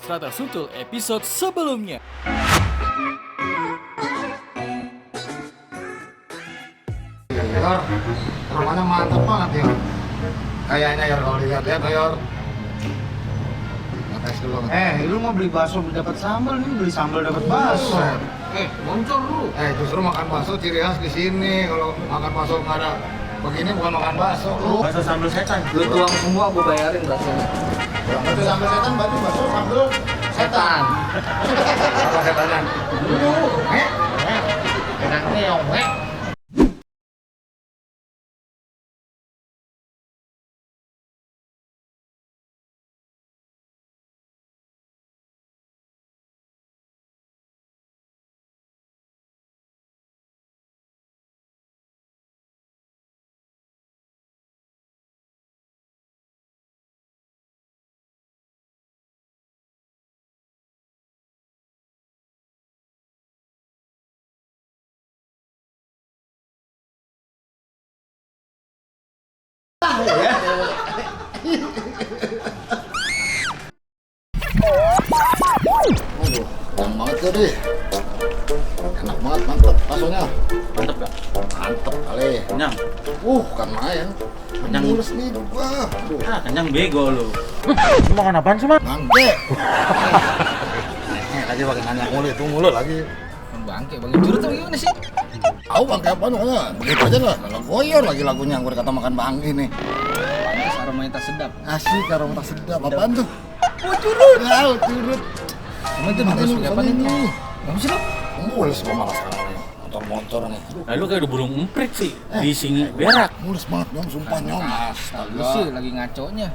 Strata Sutul episode sebelumnya. Yor, rumahnya mantap banget ya. Kayaknya Yor, kalau dilihat-lihat Yor. Ngetes dulu. Lu mau beli bakso dapat sambal, nih beli sambal dapat bakso. Moncor lu. Justru makan bakso ciri khas di sini. Kalau makan bakso nggak ada begini bukan makan bakso. Lu Bakso sambal setan. Lu tuang semua, gue bayarin baksonya. bakso sambal setan berarti bakso sambal setan. Apa setannya? Enaknya yang Enak banget jadi. Enak banget, mantep baksonya. Mantep ya? Mantep kali. Kenyang. Kan main. Kenyang. Mulus nih gua. Aduh. Kenyang bego lu. Lu makan apaan sih, Mak? Bangke. Lagi pakai nanya mulu itu mulu lagi. Bangke, curut tuh gimana sih? Tahu bangke apa pokoknya. Begitu aja lah. Kalau goyor lagi lagunya gue kata makan bangke nih. Pantes aromanya tak sedap. Asik aroma tak sedap. Apaan tuh? Oh curut. Curut. Emang itu harus pakai apa nih? Kamu sih lo? Mulus gua malah sekarang nih. Motor-motor nih. Nah, lu kayak udah burung emprit sih. Di sini berak. Mulus banget nyom, sumpah nyom. Lu Astaga. sih lagi ngaconya.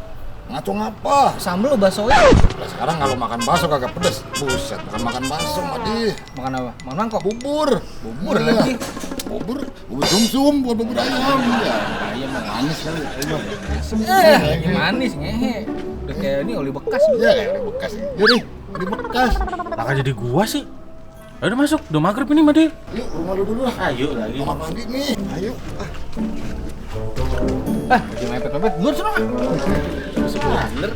Ngaco ngapa? Sambel lo baksonya. Lah sekarang kalau makan bakso kagak pedes. Buset, makan bakso mati. Makan apa? Makan mangkok. Bubur. Bubur Iya. lagi. Bubur sum-sum, bukan bubur ayam. Iya. Ayam mah Manis kali. manis ngehe. Udah kayak ini oli bekas lu. Iya, kayak di bekas. Jadi, di bekas. Lah jadi gua sih. Ayo udah masuk, udah maghrib ini, Made. Yuk, rumah lu dulu lah. Ayo lagi. Kamar mandi nih. Ayo. Lagi mepet-mepet. Luar sana. Bener.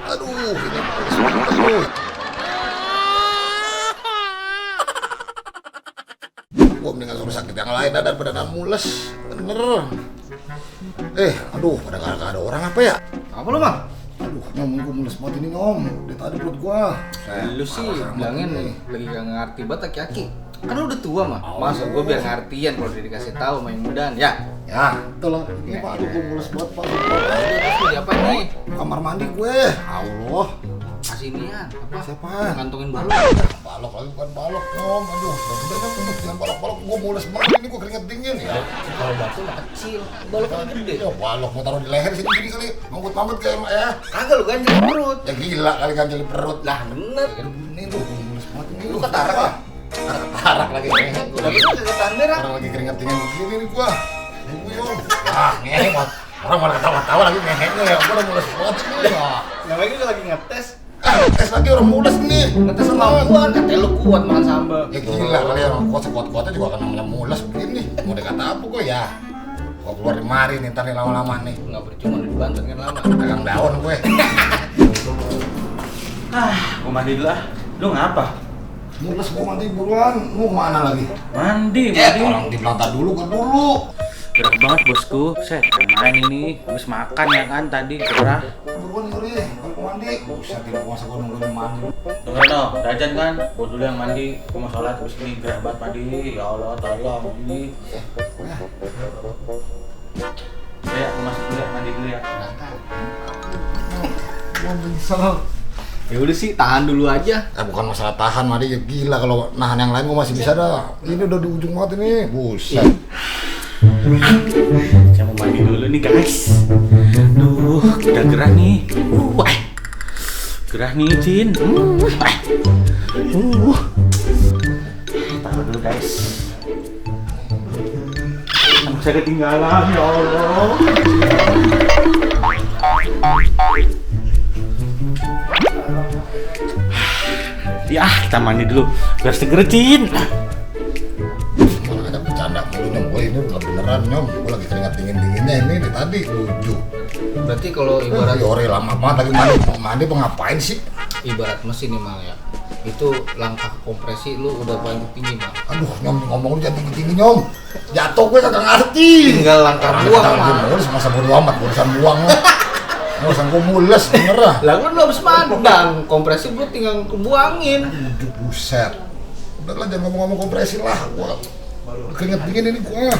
Aduh, ini aduh. Gua mendingan suruh sakit yang lain daripada mules. Bener. Aduh, pada gak ada orang apa ya? Apa lu, Bang? Aduh, nyom, gua mules banget ini nyom. Dari tadi perut gua. Lu sih bilangin nih. lagi gak ngerti banget aki-aki. Kan lu udah tua mah. Masa gua biar ngertian kalau dia dikasih tahu main mudaan ya. Ya, betul lah. Ini Pak, aduh gua mules banget Pak. Terus lu diapain nih? Kamar mandi gue. Allah. Asinian apa? Siapa? Ngantongin balok. Balok lagi bukan balok nyom. Aduh, udah nyom, jangan balok-balok. Gua mules banget ini gua keringet dingin ya. Kalau batu mah kecil, balok kan gede. Ya balok mau taruh di leher sini gini kali. Manggut-manggut kayak emak ya. Kagak lu ganjel perut. Ya gila kali kan jadi perut. Lah bener. Ini tuh gua mules banget ini. Lu ketarak ya? Ketarak lagi ngehe gua. Tapi lu kagak tanda Orang lagi keringet dingin begini nih gua. Gua yom. Ngehe banget. Orang malah ketawa-tawa lagi ngehenya ya. Gua udah mules banget ini ya. Namanya juga lagi ngetes. Tes lagi orang mules nih. Ngetes kemampuan, katanya lu kuat makan sambal. Ya gila kali ya, orang kuat sekuat-kuatnya juga akan namanya mules begini. Mau dikata apa gue ya? Gue keluar di mari nih, ntar nih lama-lama nih. Nggak percuma udah dibantu kan lama. Pegang daun gue. Gua mandi dulu ah. Lu ngapa? Mules gue mandi buruan, lu kemana lagi? Mandi. Orang di belakang dulu, gue dulu. Gerak banget bosku. Set, main ini habis makan ya kan tadi gerah. Buruan Yuri, kalau mandi. Buset, tidak puasa gue nunggu mandi. Dengar no, Dajan kan, gua dulu yang mandi, gua mau sholat terus ini gerah banget mandi, ya Allah tolong ini. Ya, gua masuk dulu ya, mandi dulu ya. Gue bisa. Ya udah sih, tahan dulu aja. Bukan masalah tahan, mandi ya gila. Kalau nahan yang lain gue masih bisa dah. Ini udah di ujung banget ini. Buset. Saya mau mandi dulu nih guys. Duh, udah gerah nih. Gerah nih Jin. Taruh dulu guys. Anak saya ketinggalan ya Allah. Ya, kita mandi dulu biar seger Jin. Malah ada bercanda mulu dong gue ini. ini udah beneran nyom, gue lagi keringat dingin-dinginnya ini dari tadi 7. Berarti kalau ibarat Yore lama banget lagi mandi, mau mandi mau ngapain sih? ibarat mesin nih Mal ya. Itu langkah kompresi lu udah paling tinggi Mal. Aduh nyom ngomong lu jangan tinggi-tinggi nyom, jatuh gue kagak ngerti. Tinggal langkah buang Mal. Mules masa bodo amat urusan buang lu. Urusan gue mules bener ah. Lah kan lu habis mandang, kompresi gua tinggal kebuangin. Aduh buset. Udah lah jangan ngomong-ngomong kompresi lah, gua keringet dingin ini gua.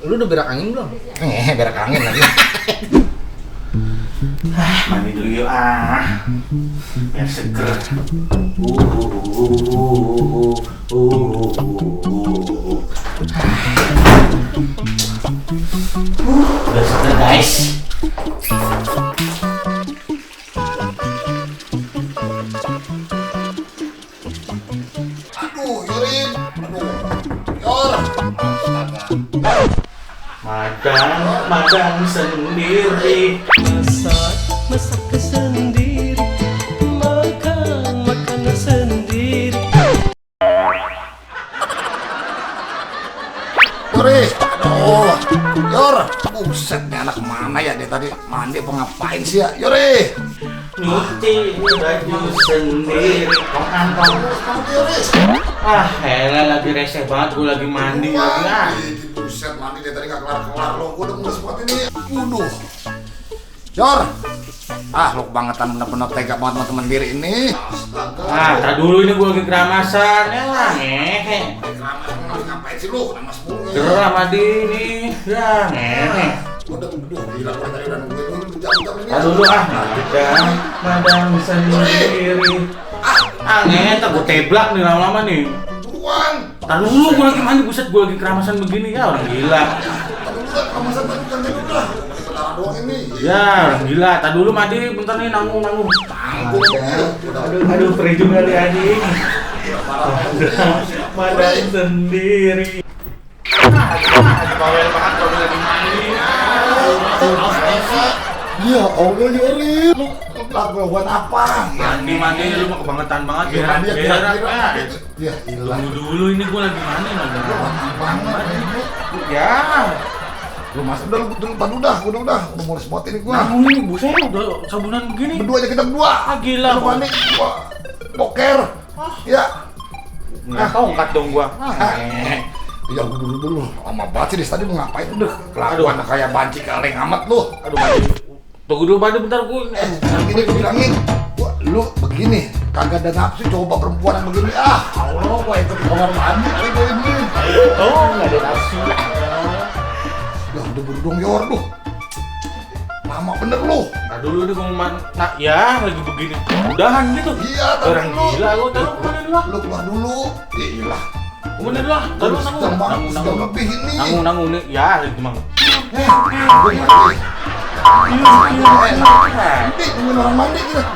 Lu udah berak angin belum? Berak angin lagi. Mandi dulu yuk biar seger. Udah seger guys. Aduh, Yorin. Aduh. Yor. Astaga. Madang sendiri. Masak sendiri, makan sendiri. Yori. Aduh. Yor. Buset nih anak mana ya dia tadi mandi apa ngapain sih ya? Yori. Nyuci baju sendiri. Kantong. Yori. Elah lagi reseh banget, gue lagi mandi lagi. Buset mandi dia tadi gak kelar-kelar lo. Gua udah mulai banget ini. Waduh. Yor. Lu kebangetan bener-bener tega banget sama temen diri ini. Astaga. Tak dulu ini gue lagi keramasan. Ya ngehe. Keramas ngapain sih lu? Keramas mulu. Gerah mandi ini. Ya ngehe. Udah gila gua tadi udah nungguin lu jam-jam ini. Dulu madang sendiri. Ngehe, tak gue teblak nih lama-lama nih. Buruan. Tak dulu gue lagi mandi, buset gue lagi keramasan begini ya orang gila. Tapi udah keramasan tadi kan dulu lah. Sebentar doang ini. Ya orang gila, tak dulu mandi bentar nih nanggung. Tanggung ya. Aduh perih juga nih anjing. Madang sendiri. Bawel banget kalau lagi mandi. Ya Allah Yori, lu lagu buat apa? Mandi lu mah kebangetan banget. Berak. Ya Tunggu dulu ini gue lagi mandi banget. Ya. Lu masuk udah mulai spot ini gua. Namun ini buset udah sabunan begini. Berdua aja kita berdua. Gila. Lu mandi gua boker. Ya. Nggak tongkat dong gua. Ya dulu. Lama banget sih tadi mau ngapain udah. Kelakuan kayak banci kaleng amat lu. Aduh mandi. Tunggu dulu mandi bentar gue. Gini gue bilangin. Lu begini, kagak ada nafsu coba perempuan yang begini. Allah, gua ikut di kamar mandi kali gua ini. Oh, nggak ada nafsu. Udah buru dong Yor, duh. Lama bener lu. Nah dulu nih gue mau ya lagi begini. Udahan gitu. Iya, orang gila lu taruh kemana dulu? Lu keluar dulu. Gila. Kemana dulu? Taruh Sudah lebih ini. Nanggung nih. Ya, lagi mang. Gue mandi. Nanti nungguin orang mandi kita.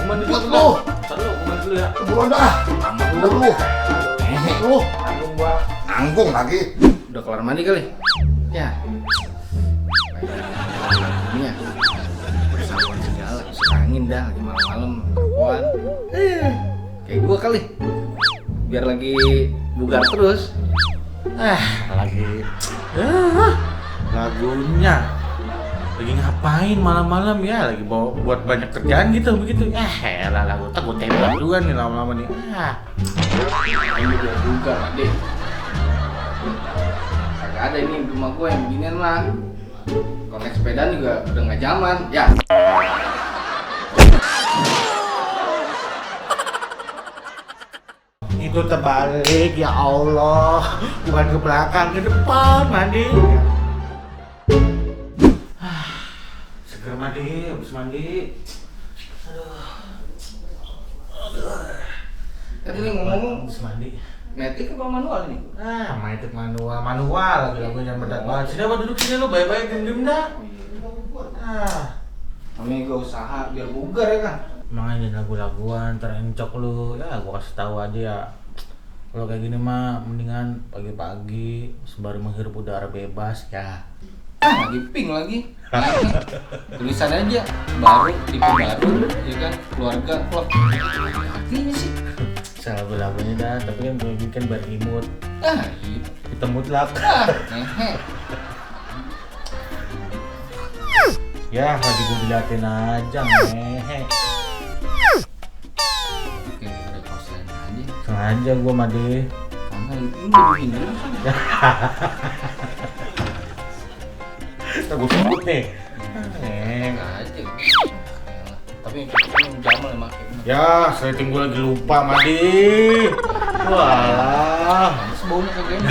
Mandi Buat dulu. lu. Taruh mandi dulu ya. Buruan dah. Udah lu. Lu. Nanggung gua. Nanggung lagi. Udah kelar mandi kali? Ya. Ini ya. Persamaan segala, angin dah lagi malam-malam, kawan. Kayak gua kali. Biar lagi bugar terus. Lagi. Lagunya. Lagi ngapain malam-malam ya? Lagi buat banyak kerjaan gitu begitu. Elah lagu tak gua tembak juga nih lama-lama nih. Ini udah bugar, Dek. Kagak ada ini di rumah gua yang beginian mah. Kalau naik sepeda juga udah nggak zaman, ya. Itu terbalik ya Allah, bukan ke belakang, ke depan mandi. Seger mandi, habis mandi. Tadi nih ngomong Habis mandi. metik apa manual nih? Matic manual lagi lagunya mendadak banget. Sini apa duduk sini lu, baik-baik diem dah. Namanya gua usaha biar bugar ya kan. Makanya lagu-laguan terencok lu. Ya gua kasih tahu aja ya. Kalau kayak gini mah mendingan pagi-pagi sembari menghirup udara bebas ya. Lagi pink lagi. Tulisan aja baru, tipe baru, ya kan, keluarga klub. Artinya sih. Salah lagunya dah, tapi kan gue bikin biar imut. Itu hitam mutlak. Hehe. Ya, lagi gue diliatin aja, ngehe. Oke, udah kau selain aja. Sengaja gue madi. Karena itu begini. Gue sebut nih. Enggak aja. Tapi yang cukup Jamal yang make. Ya, setting gue lagi lupa, Madi. Walah. Sebaunya kayak gini.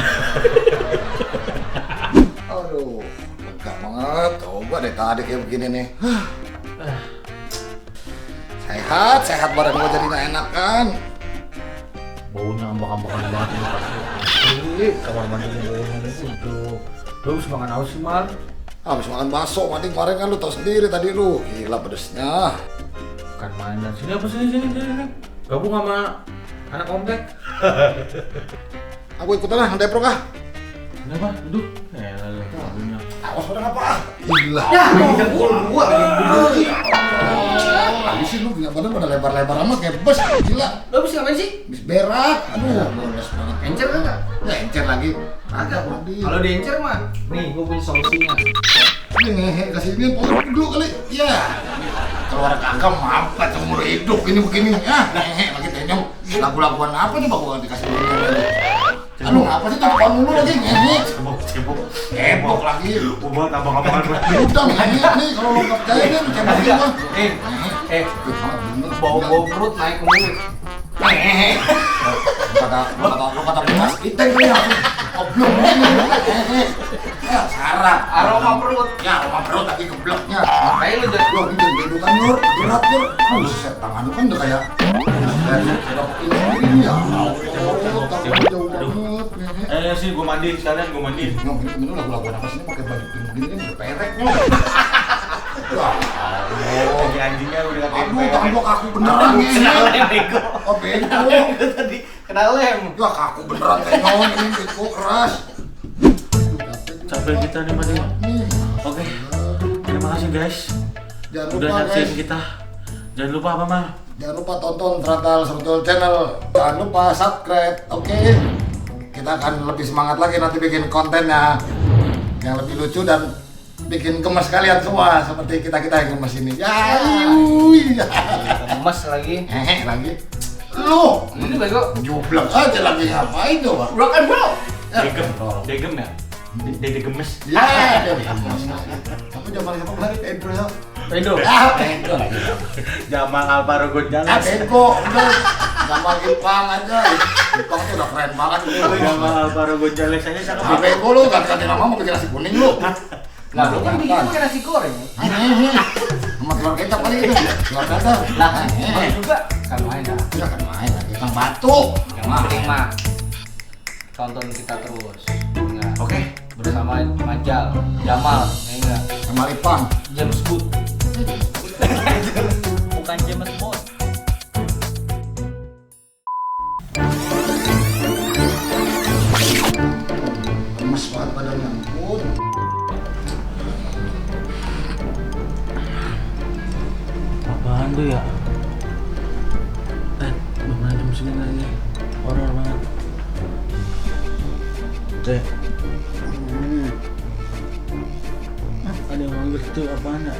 Aduh, lega banget. Coba deh tadi kayak begini nih. Sehat badan gua jadi nggak enak kan. Baunya ambak-ambakan banget ini pasti. Kamar mandi baunya itu. Lu habis makan apa sih, Mal? Habis makan bakso, mati kemarin kan lu tau sendiri tadi lu. Gila pedesnya. Bukan mainan. Sini apa sini. Gabung sama anak komplek. Aku ikutan lah, depro kah? Kenapa? Duduk. Lalu baunya. Awas pada apa? Gila. Ya, gua Tadi sih lu punya badan pada lebar-lebar amat kayak bus. Gila. Lo bisa ngapain sih? Bis berak. Aduh, boles banget. Encer enggak? Ya encer lagi. Kagak. Mandi. Kalau di encer mah, nih gua punya solusinya. Ini ngehe kasih ini pokok dulu kali. Ya. Keluar kagak mampet seumur hidup ini begini. Ya, ngehe lagi tenyong. Lagu-laguan apa nih gua dikasih dulu. Aduh, apa sih telepon mulu lagi ngehe. Cebok. Cebok lagi. Buat abang-abangan lagi. Udah ngehe nih kalau lu nggak percaya nih cebok gua. Bau perut naik ke mulut. Hehehe. Lu kata bekas iteng nih aku. Goblok nih. Ya, sarap. Aroma perut. Ya, aroma perut lagi gebloknya. Makanya lu jadi Lu lagi jadi kan Nur, berat Nur. Buset, tangan lu kan udah kayak ini ya. Oh, tangan jauh banget. Sih gua mandi sekalian, gua mandi. Ngomong ini temen lu lagu-lagu apa sih pakai baju pink begini kan udah perek lu. Wah, Lagi anjingnya udah katain aduh, tangan gua kaku beneran nih. bego. Oh, bego. tadi kena lem. Ya kaku beneran tenyong ini bego keras. Capek kita nih Madi. Oke. Terima kasih guys. Jangan Udah lupa nyaksiin guys. kita. Jangan lupa apa Mal? Jangan lupa tonton Frontal Sebetulnya Channel. Jangan lupa subscribe. Oke. Kita akan lebih semangat lagi nanti bikin kontennya yang lebih lucu dan bikin gemes kalian semua seperti kita yang gemes ini. Ya, yui. Emas lagi. Hehe lagi. Lu Ini bego. jublek aja lagi ngapain coba? Rock and roll. Degem ya? Dede gemes. Ya, tapi zaman siapa kemarin Pedro ya? Pedo. Ah, Pedro lagi. Jamal Alvaro Ah, Gonzalez. Pedro, udah. Nama Ipang aja. Ipang tuh udah keren banget. Jamal Alvaro Gonzalez aja Ah, cakep. Pedro lu ganti-ganti nama mau bikin nasi kuning lu. Nah, lu kan bikin pakai nasi goreng. Sama telur kecap kali itu. Telur dadar. Lah, ini juga kan main dah. Udah kan main lagi. Kang Batu. Yang penting mah tonton kita terus. Enggak. Oke. Bersama Majal, Jamal, ya enggak? Sama Ipang. James Bond. Bukan James Bond. Lemes banget badannya. Ampun. Apaan tuh ya? Bagaimana jam segini lagi? Horor banget. Teh. Ada yang manggil tuh apaan ya?